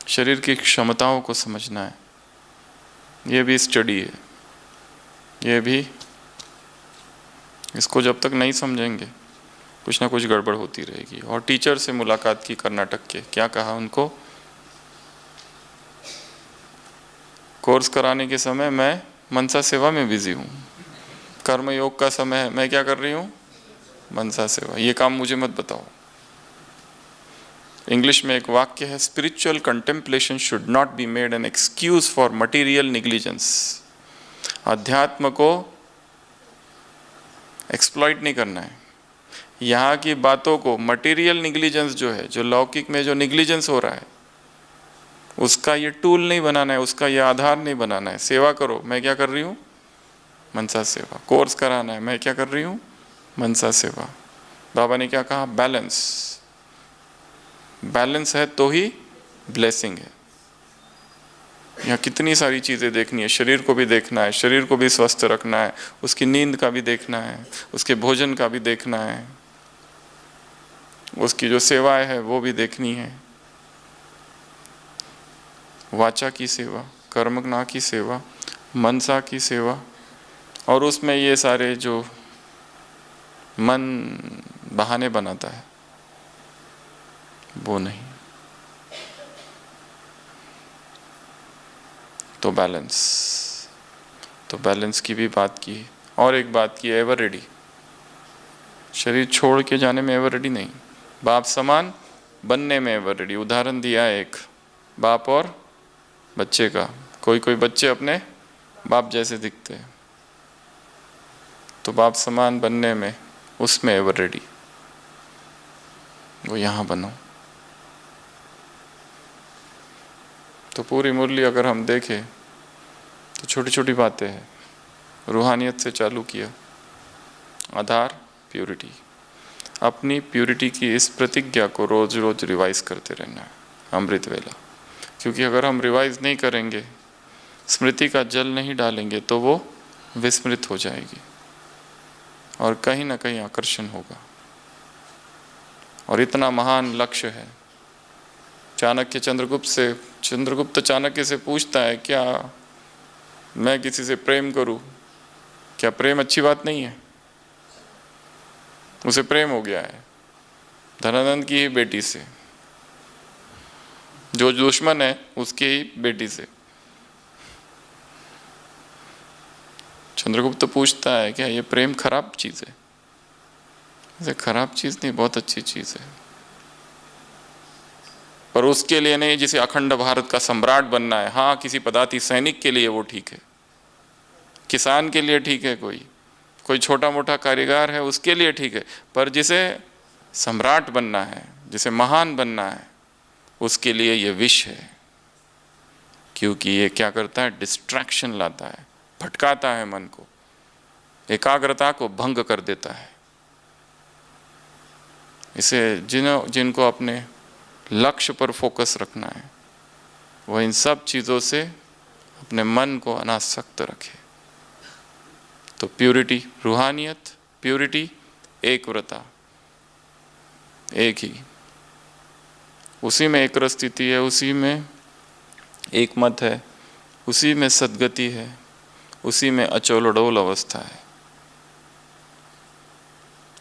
शरीर की क्षमताओं को समझना है। ये भी स्टडी है, ये भी, इसको जब तक नहीं समझेंगे कुछ ना कुछ गड़बड़ होती रहेगी। और टीचर से मुलाकात की कर्नाटक के, क्या कहा उनको? कोर्स कराने के समय मैं मनसा सेवा में बिजी हूँ, कर्म योग का समय है, मैं क्या कर रही हूँ? मनसा सेवा। ये काम मुझे मत बताओ। इंग्लिश में एक वाक्य है, spiritual contemplation should not be made an excuse for material negligence. अध्यात्म को एक्सप्लॉइट नहीं करना है, यहाँ की बातों को, मटीरियल निग्लिजेंस जो है, जो लौकिक में जो निग्लिजेंस हो रहा है, उसका ये टूल नहीं बनाना है, उसका ये आधार नहीं बनाना है। सेवा करो, मैं क्या कर रही हूँ? मनसा सेवा। कोर्स कराना है, मैं क्या कर रही हूँ? मनसा सेवा। बाबा ने क्या कहा? बैलेंस। बैलेंस है तो ही ब्लेसिंग है। यहाँ कितनी सारी चीज़ें देखनी है, शरीर को भी देखना है, शरीर को भी स्वस्थ रखना है, उसकी नींद का भी देखना है, उसके भोजन का भी देखना है, उसकी जो सेवाएं है वो भी देखनी है। वाचा की सेवा, कर्मणा की सेवा, मनसा की सेवा, और उसमें ये सारे जो मन बहाने बनाता है वो नहीं। तो बैलेंस की भी बात की। और एक बात की, एवर रेडी, शरीर छोड़ के जाने में एवर रेडी नहीं, बाप समान बनने में एवर रेडी। उदाहरण दिया एक बाप और बच्चे का। कोई बच्चे अपने बाप जैसे दिखते हैं, तो बाप समान बनने में, उसमें एवर रेडी, वो यहाँ बनो। तो पूरी मुरली अगर हम देखें तो छोटी छोटी बातें हैं। रूहानियत से चालू किया, आधार प्यूरिटी। अपनी प्यूरिटी की इस प्रतिज्ञा को रोज रोज रिवाइज करते रहना है, अमृत वेला। क्योंकि अगर हम रिवाइज नहीं करेंगे, स्मृति का जल नहीं डालेंगे, तो वो विस्मृत हो जाएगी और कहीं ना कहीं आकर्षण होगा। और इतना महान लक्ष्य है। चंद्रगुप्त चाणक्य से पूछता है, क्या मैं किसी से प्रेम करूं? क्या प्रेम अच्छी बात नहीं है? उसे प्रेम हो गया है धनानंद की ही बेटी से, जो दुश्मन है उसकी ही बेटी से। चंद्रगुप्त पूछता है, क्या ये प्रेम खराब चीज है? इसे खराब चीज नहीं, बहुत अच्छी चीज है, पर उसके लिए नहीं जिसे अखंड भारत का सम्राट बनना है। हाँ, किसी पदाति सैनिक के लिए वो ठीक है, किसान के लिए ठीक है, कोई छोटा मोटा कारीगर है उसके लिए ठीक है, पर जिसे सम्राट बनना है, जिसे महान बनना है, उसके लिए ये विष है। क्योंकि ये क्या करता है? डिस्ट्रैक्शन लाता है, भटकाता है मन को, एकाग्रता को भंग कर देता है। इसे जिनको अपने लक्ष्य पर फोकस रखना है, वह इन सब चीज़ों से अपने मन को अनासक्त रखे। तो प्यूरिटी, रूहानियत, प्यूरिटी, एकव्रता, एक ही, उसी में एक स्थिति है, उसी में एक मत है, उसी में सद्गति है, उसी में अचोलडोल अवस्था है।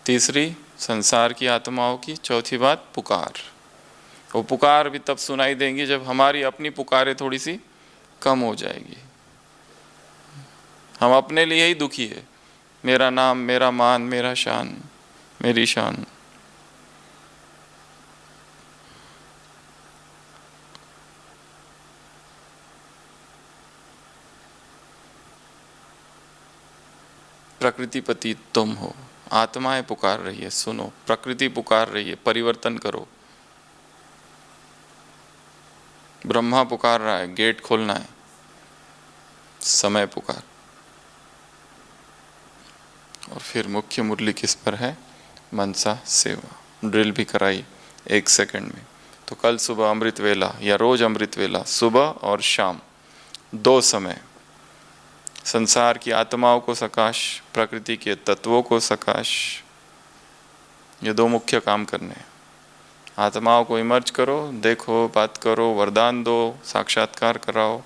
तीसरी, संसार की आत्माओं की। चौथी बात, पुकार। वो पुकार भी तब सुनाई देंगी जब हमारी अपनी पुकारें थोड़ी सी कम हो जाएगी। हम अपने लिए ही दुखी है, मेरा नाम, मेरा मान, मेरा शान, मेरी शान। प्रकृतिपति तुम हो, आत्माएं पुकार रही है, सुनो। प्रकृति पुकार रही है, परिवर्तन करो। ब्रह्मा पुकार रहा है, गेट खोलना है। समय पुकार। और फिर मुख्य मुरली किस पर है? मनसा सेवा। ड्रिल भी कराई, 1 सेकंड में। तो कल सुबह अमृत वेला या रोज अमृत वेला, सुबह और शाम 2 समय संसार की आत्माओं को सकाश, प्रकृति के तत्वों को सकाश, ये 2 मुख्य काम करने हैं। आत्माओं को इमर्ज करो, देखो, बात करो, वरदान दो, साक्षात्कार कराओ।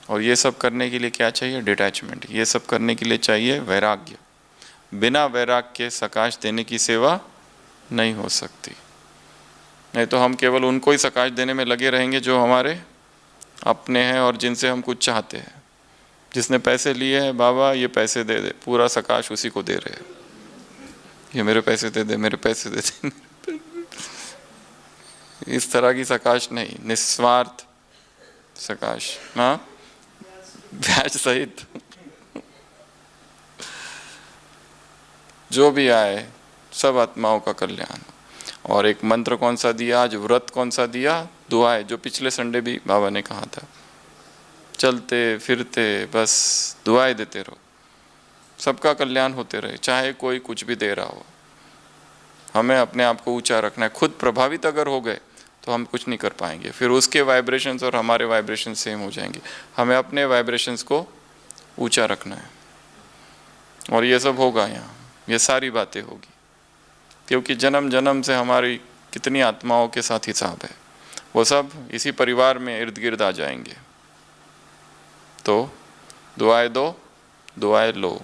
और ये सब करने के लिए क्या चाहिए? डिटैचमेंट। ये सब करने के लिए चाहिए वैराग्य। बिना वैराग्य के सकाश देने की सेवा नहीं हो सकती। नहीं तो हम केवल उनको ही सकाश देने में लगे रहेंगे जो हमारे अपने हैं और जिनसे हम कुछ चाहते हैं। जिसने पैसे लिए हैं, बाबा ये पैसे दे दे, पूरा सकाश उसी को दे रहे हैं। ये मेरे पैसे दे दे, मेरे पैसे दे दे। इस तरह की सकाश नहीं, निस्वार्थ सकाश, हाँ, ब्याज सहित। जो भी आए सब आत्माओं का कल्याण। और एक मंत्र कौन सा दिया आज, व्रत कौन सा दिया? दुआएं, जो पिछले संडे भी बाबा ने कहा था। चलते फिरते बस दुआएं देते रहो, सबका कल्याण होते रहे, चाहे कोई कुछ भी दे रहा हो। हमें अपने आप को ऊंचा रखना है। खुद प्रभावित अगर हो गए तो हम कुछ नहीं कर पाएंगे, फिर उसके वाइब्रेशंस और हमारे वाइब्रेशन सेम हो जाएंगे। हमें अपने वाइब्रेशंस को ऊंचा रखना है और ये सब होगा यहाँ, ये सारी बातें होगी, क्योंकि जन्म जन्म से हमारी कितनी आत्माओं के साथ हिसाब है, वो सब इसी परिवार में इर्द गिर्द आ जाएंगे। तो दुआएं दो, दुआएं लो।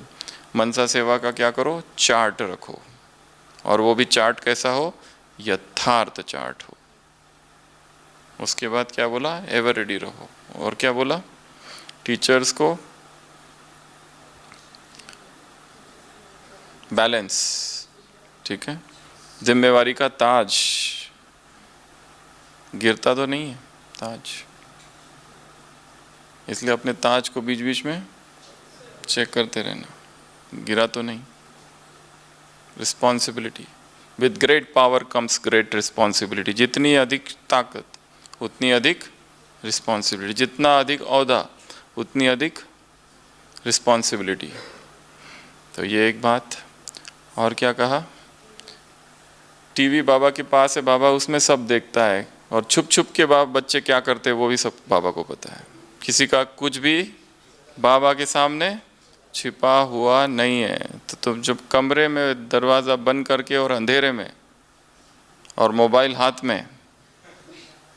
मनसा सेवा का क्या करो? चार्ट रखो, और वो भी चार्ट कैसा हो? यथार्थ चार्ट हो। उसके बाद क्या बोला? एवर रेडी रहो। और क्या बोला? टीचर्स को बैलेंस, ठीक है। जिम्मेवारी का ताज गिरता तो नहीं है, ताज, इसलिए अपने ताज को बीच बीच में चेक करते रहना, गिरा तो नहीं। Responsibility, with great power comes great responsibility. जितनी अधिक ताकत उतनी अधिक रिस्पॉन्सिबिलिटी, जितना अधिक औहदा उतनी अधिक रिस्पॉन्सिबिलिटी। तो ये एक बात। और क्या कहा? टीवी बाबा के पास है, बाबा उसमें सब देखता है, और छुप छुप के बच्चे क्या करते हैं वो भी सब बाबा को पता है। किसी का कुछ भी बाबा के सामने छिपा हुआ नहीं है। तो तुम जब कमरे में दरवाज़ा बंद करके और अंधेरे में और मोबाइल हाथ में,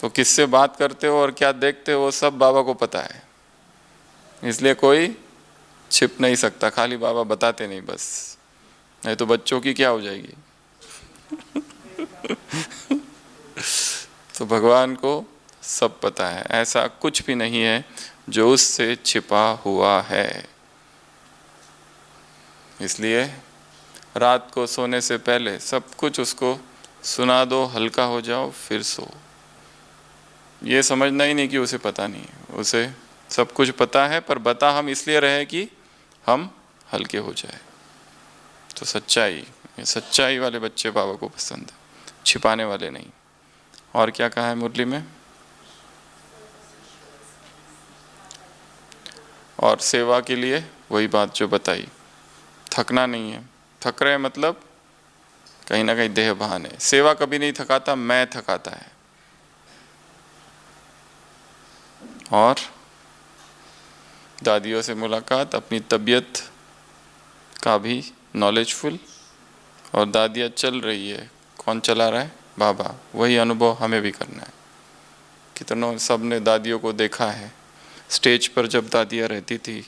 तो किससे बात करते हो और क्या देखते हो वो सब बाबा को पता है। इसलिए कोई छिप नहीं सकता, खाली बाबा बताते नहीं बस, नहीं तो बच्चों की क्या हो जाएगी। तो भगवान को सब पता है, ऐसा कुछ भी नहीं है जो उससे छिपा हुआ है। इसलिए रात को सोने से पहले सब कुछ उसको सुना दो, हल्का हो जाओ, फिर सो। ये समझना ही नहीं कि उसे पता नहीं है, उसे सब कुछ पता है, पर बता हम इसलिए रहे कि हम हल्के हो जाए। तो सच्चाई, ये सच्चाई वाले बच्चे बाबा को पसंद है, छिपाने वाले नहीं। और क्या कहा है मुरली में? और सेवा के लिए वही बात जो बताई, थकना नहीं है। थक रहे मतलब कहीं ना कहीं देह भान है। सेवा कभी नहीं थकाता, मैं थकाता है। और दादियों से मुलाकात, अपनी तबीयत का भी नॉलेजफुल, और दादियाँ चल रही है, कौन चला रहा है? बाबा। वही अनुभव हमें भी करना है। कितनों सब ने दादियों को देखा है स्टेज पर, जब दादियाँ रहती थी,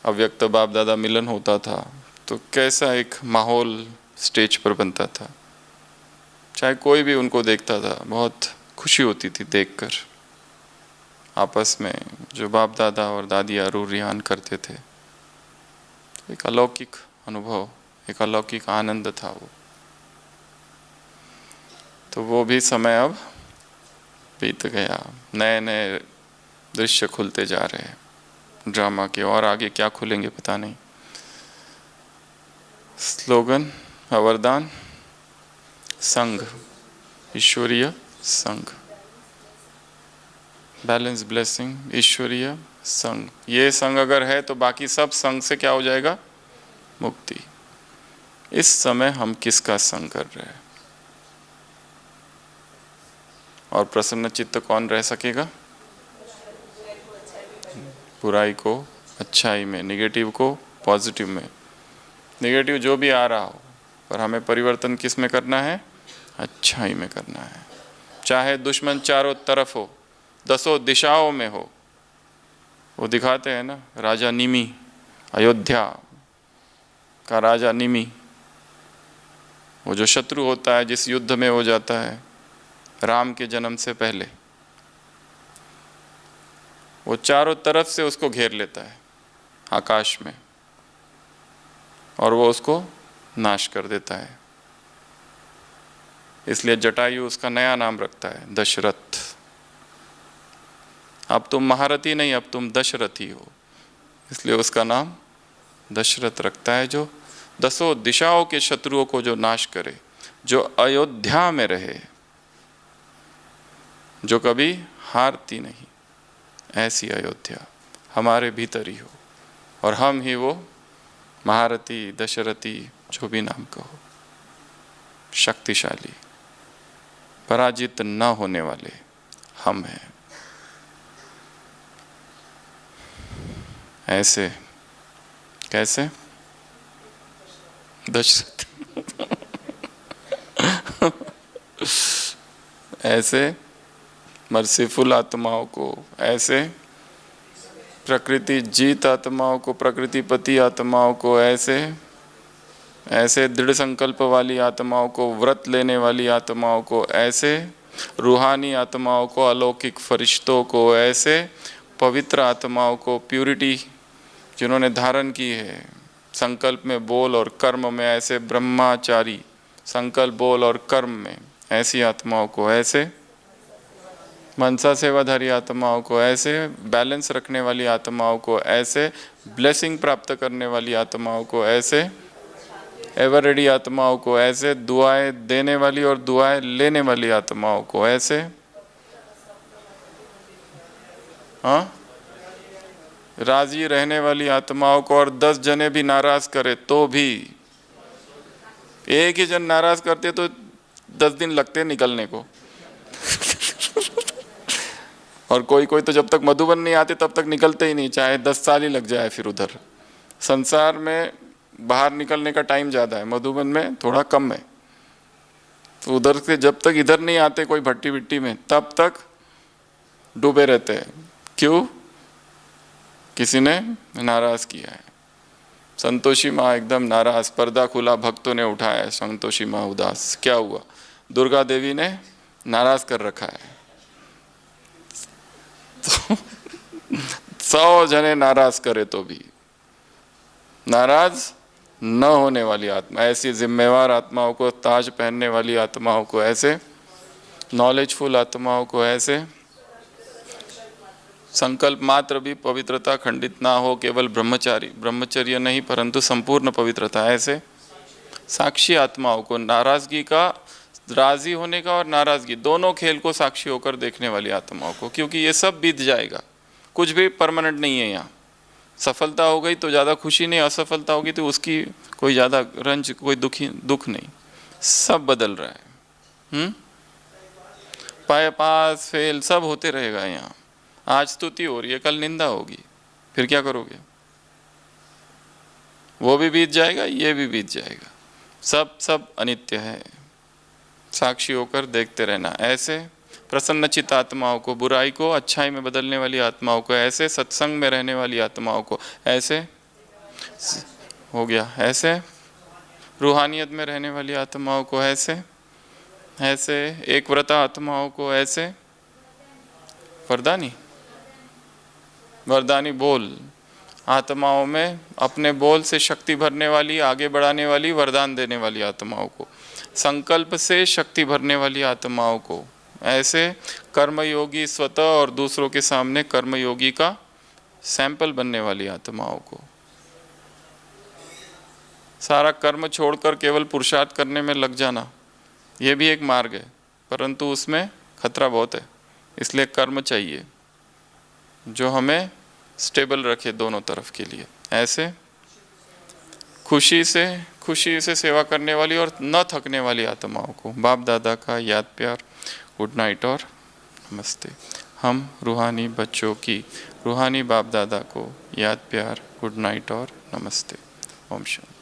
अव्यक्त बाप दादा मिलन होता था, तो कैसा एक माहौल स्टेज पर बनता था। चाहे कोई भी उनको देखता था, बहुत खुशी होती थी देखकर। आपस में जो बाप दादा और दादियाँ रूरियान करते थे, एक अलौकिक अनुभव, एक अलौकिक आनंद था वो। तो वो भी समय अब बीत गया। नए नए दृश्य खुलते जा रहे हैं ड्रामा के, और आगे क्या खुलेंगे पता नहीं। स्लोगन, वरदान, संघ, ईश्वरीय संघ, बैलेंस, ब्लेसिंग, ईश्वरीय संघ। ये संघ अगर है तो बाकी सब संघ से क्या हो जाएगा? मुक्ति। इस समय हम किसका संग कर रहे हैं? और प्रसन्न चित्त कौन रह सकेगा? बुराई को अच्छाई में, निगेटिव को पॉजिटिव में। निगेटिव जो भी आ रहा हो, पर हमें परिवर्तन किस में करना है? अच्छाई में करना है। चाहे दुश्मन चारों तरफ हो, दसों दिशाओं में हो। वो दिखाते हैं ना, राजा निमि, अयोध्या का राजा निमि, वो जो शत्रु होता है, जिस युद्ध में हो जाता है राम के जन्म से पहले, वो चारों तरफ से उसको घेर लेता है आकाश में, और वो उसको नाश कर देता है। इसलिए जटायु उसका नया नाम रखता है, दशरथ। अब तुम महारथी नहीं, अब तुम दशरथी हो, इसलिए उसका नाम दशरथ रखता है, जो दसों दिशाओं के शत्रुओं को जो नाश करे, जो अयोध्या में रहे, जो कभी हारती नहीं। ऐसी अयोध्या हमारे भीतर ही हो, और हम ही वो महारथी, दशरथी, जो भी नाम कहो, शक्तिशाली, पराजित न होने वाले हम हैं। ऐसे कैसे? दशरथ ऐसे मर्सीफुल आत्माओं को, ऐसे प्रकृति जीत आत्माओं को, प्रकृतिपति आत्माओं को, ऐसे दृढ़ संकल्प वाली आत्माओं को, व्रत लेने वाली आत्माओं को, ऐसे रूहानी आत्माओं को, अलौकिक फरिश्तों को, ऐसे पवित्र आत्माओं को, प्यूरिटी जिन्होंने धारण की है संकल्प में, बोल और कर्म में, ऐसे ब्रह्मचारी संकल्प, बोल और कर्म में, ऐसी आत्माओं को, ऐसे मनसा सेवाधारी आत्माओं को, ऐसे बैलेंस रखने वाली आत्माओं को, ऐसे ब्लेसिंग प्राप्त करने वाली आत्माओं को, ऐसे एवर रेडी आत्माओं को, ऐसे दुआएं देने वाली और दुआएं लेने वाली आत्माओं को, ऐसे राजी रहने वाली आत्माओं को, और 10 जने भी नाराज करे तो भी, एक ही जन नाराज करते तो 10 दिन लगते निकलने को और कोई कोई तो जब तक मधुबन नहीं आते तब तक निकलते ही नहीं, चाहे 10 साल ही लग जाए। फिर उधर संसार में बाहर निकलने का टाइम ज़्यादा है, मधुबन में थोड़ा कम है। तो उधर से जब तक इधर नहीं आते कोई भट्टी बिट्टी में, तब तक डूबे रहते हैं। क्यों? किसी ने नाराज किया है। संतोषी माँ एकदम नाराज, पर्दा खुला, भक्तों ने उठाया, संतोषी माँ उदास। क्या हुआ? दुर्गा देवी ने नाराज कर रखा है। तो 100 जने नाराज करे तो भी नाराज न होने वाली आत्मा, ऐसी जिम्मेवार आत्माओं को, ताज पहनने वाली आत्माओं को, ऐसे नॉलेजफुल आत्माओं को, ऐसे संकल्प मात्र भी पवित्रता खंडित ना हो, केवल ब्रह्मचर्य नहीं परंतु संपूर्ण पवित्रता, ऐसे साक्षी आत्माओं को, नाराजगी का, राजी होने का और नाराजगी दोनों खेल को साक्षी होकर देखने वाली आत्माओं को, क्योंकि ये सब बीत जाएगा, कुछ भी परमानेंट नहीं है यहाँ। सफलता हो गई तो ज़्यादा खुशी नहीं, असफलता होगी तो उसकी कोई ज़्यादा रंज, कोई दुख नहीं, सब बदल रहा है। पास फेल सब होते रहेगा यहाँ। आज स्तुति हो रही है, कल निंदा होगी, फिर क्या करोगे? वो भी बीत जाएगा, ये भी बीत जाएगा, सब अनित्य है। साक्षी होकर देखते रहना। ऐसे प्रसन्नचित आत्माओं को, बुराई को अच्छाई में बदलने वाली आत्माओं को, ऐसे सत्संग में रहने वाली आत्माओं को, ऐसे हो गया, ऐसे रूहानियत में रहने वाली आत्माओं को, ऐसे एक व्रता आत्माओं को, ऐसे वरदानी बोल आत्माओं में, अपने बोल से शक्ति भरने वाली, आगे बढ़ाने वाली, वरदान देने वाली आत्माओं को, संकल्प से शक्ति भरने वाली आत्माओं को, ऐसे कर्मयोगी स्वतः और दूसरों के सामने कर्मयोगी का सैंपल बनने वाली आत्माओं को। सारा कर्म छोड़कर केवल पुरुषार्थ करने में लग जाना, ये भी एक मार्ग है, परंतु उसमें खतरा बहुत है। इसलिए कर्म चाहिए जो हमें स्टेबल रखे दोनों तरफ के लिए। ऐसे खुशी से सेवा करने वाली और न थकने वाली आत्माओं को। बाप दादा का याद प्यार, गुड नाइट और नमस्ते। हम रूहानी बच्चों की रूहानी बाप दादा को याद, प्यार, गुड नाइट और नमस्ते। ओम शांति।